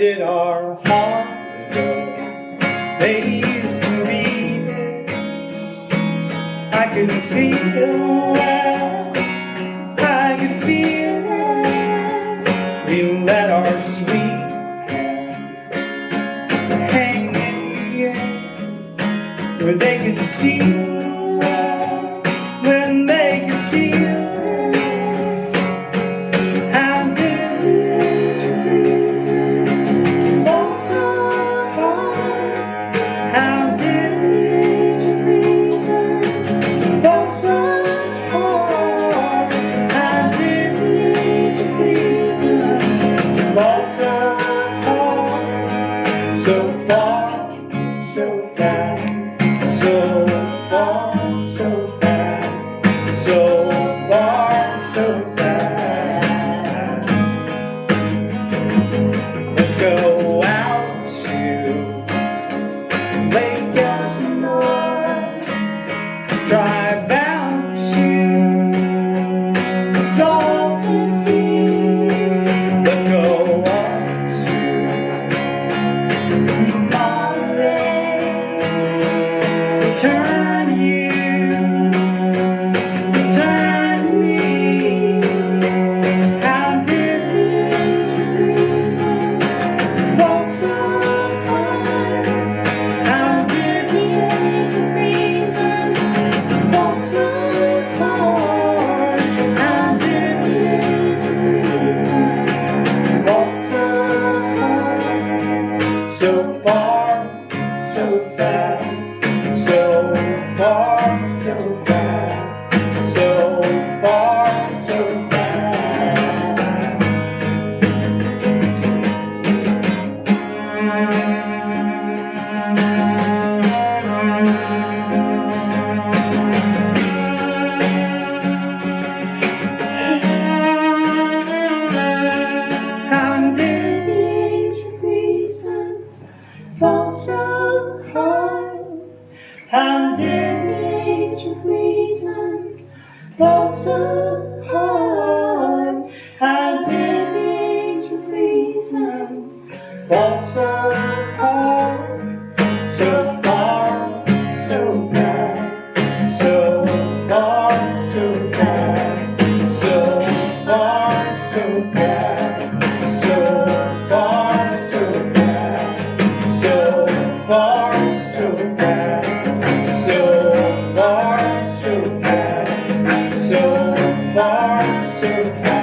did our hearts go? They used to be there. I could feel that. I could feel it. We let our sweet hands hang in the air, where they could steal, when they could steal. How did you fall so hard? How did you fall so hard? How did you fall so hard? So far, so fast, so far, so fast, so far, so fast. Let's go out to Lake Elsinore, drive out to the Salton Sea. Let's go out to Monterey, return you, return me. How did fall so hard? How did fall so hard? How did fall so hard? So far, so fast, so far, so fast, so far, so How did reason fall so hard? How did reason fall so hard? How did reason fall so hard? So far, so fast, so far, so fast, so far, so fast, so far, so fast, so far, so fast, so far, so fast, so far, so fast.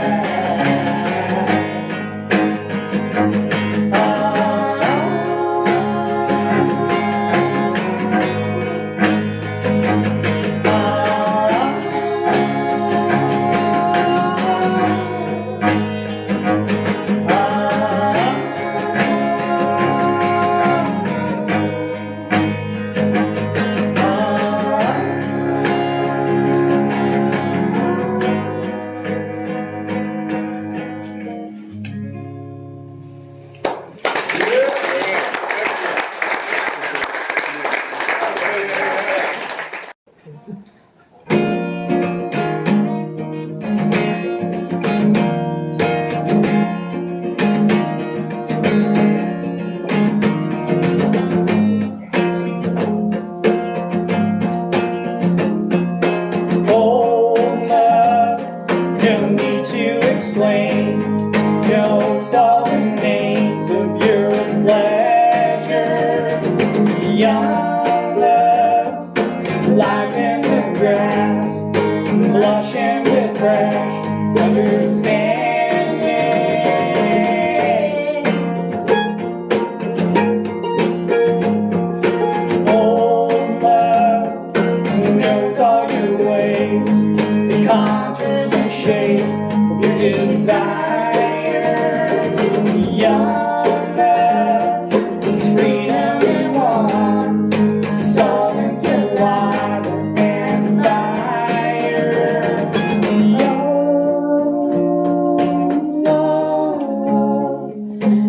Knows all the names of your pleasures. Young love lies in the grass, blushing with fresh understanding. Old love knows all your ways, the contours and shapes of your desires. Young love, freedom and warmth, solvents and water and fire. Young love,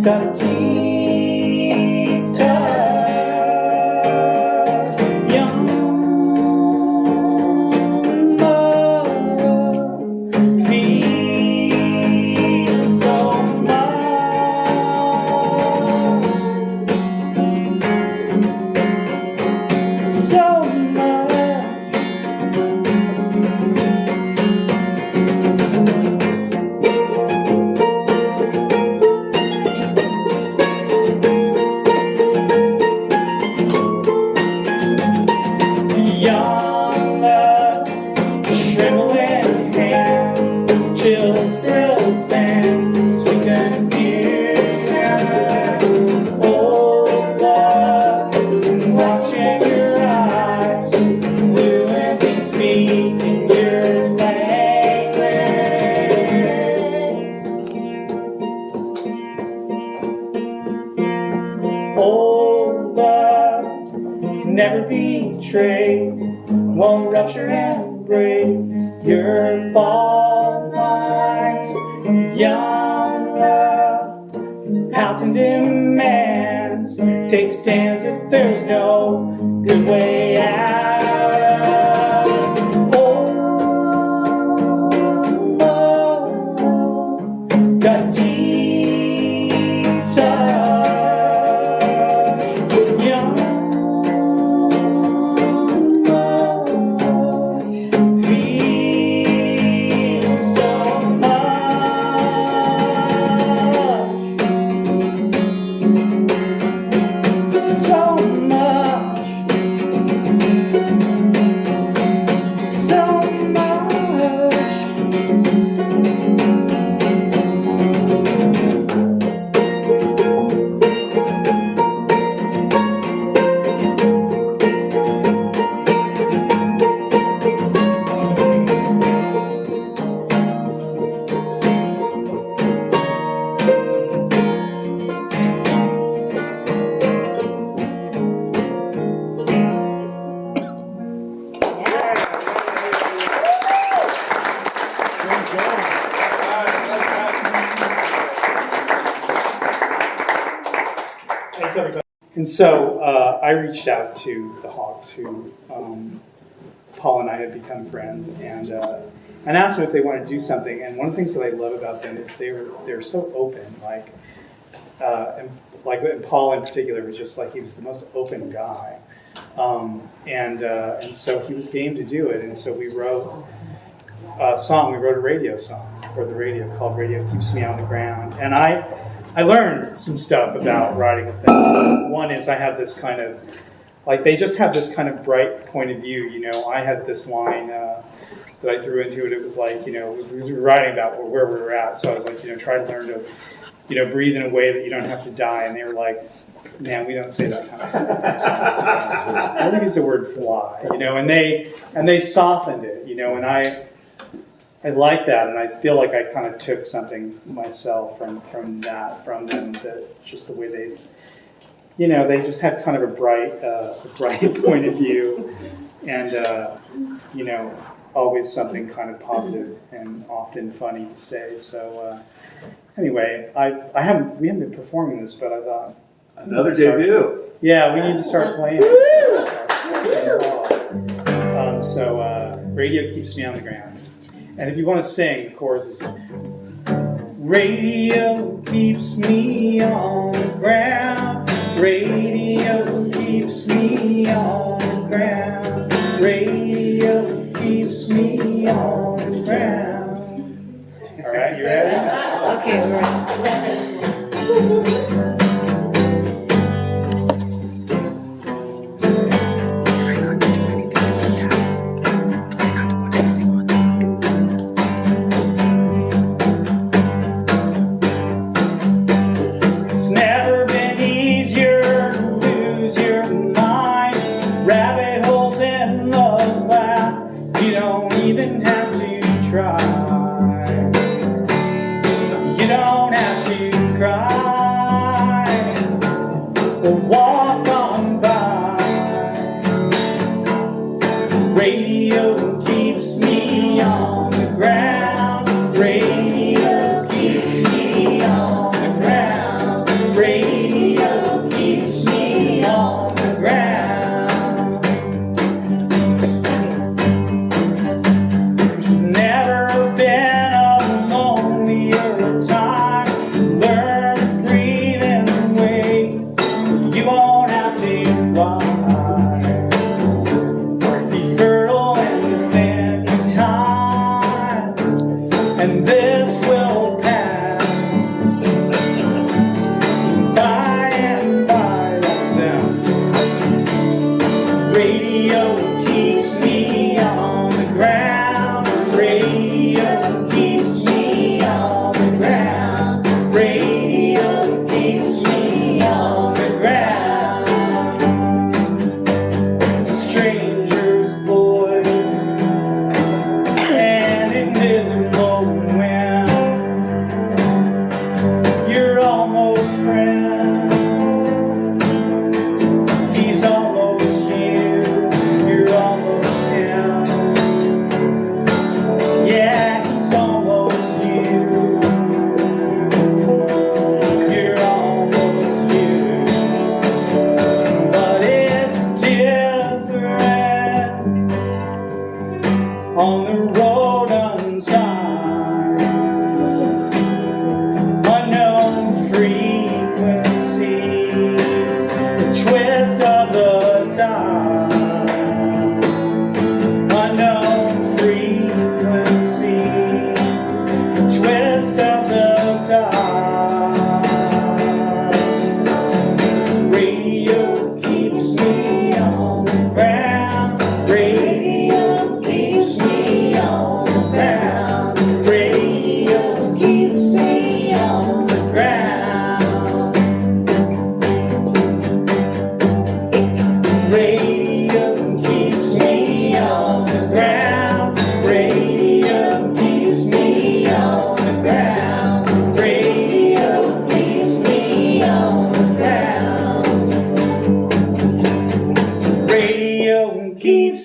got a deep touch. Young love, feel fault lines, young love, pouncing demands, take stands if there's no good way out. Got Jesus, young love, feels so much, so much, so much. Thanks, everybody. And so I reached out to the Hawks, who Paul and I had become friends, and asked them if they wanted to do something. And one of the things that I love about them is they're so open. And Paul in particular was just like, he was the most open guy, and so he was game to do it. And so we wrote a song. We wrote a radio song for the radio called "Radio Keeps Me on the Ground," and I learned some stuff about writing with them. One is I have this kind of, like, they just have this kind of bright point of view. You know, I had this line that I threw into it. It was like, you know, we were writing about where we were at. So I was like, you know, try to learn to, you know, breathe in a way that you don't have to die. And they were like, man, we don't say that kind of stuff. I don't use the word fly, you know, and they softened it, you know, and I like that, and I feel like I kind of took something myself from them, that just the way they, you know, they just had kind of a bright point of view, and you know, always something kind of positive and often funny to say. So anyway, we haven't been performing this, but I thought another debut. Yeah, we need to start playing. So Radio Keeps Me on the Ground. And if you want to sing, the chorus is, radio keeps me on the ground, radio keeps me on the ground, radio keeps me on the ground. All right, you ready? Okay, we're ready. Walk on by. Radio keeps me on the ground. Radio keeps me on the ground. Radio keeps me on the ground. There's never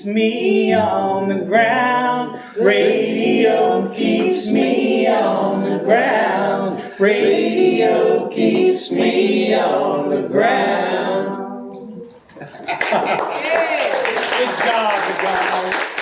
me on the ground. Radio keeps me on the ground. Radio keeps me on the ground. Good job, you guys.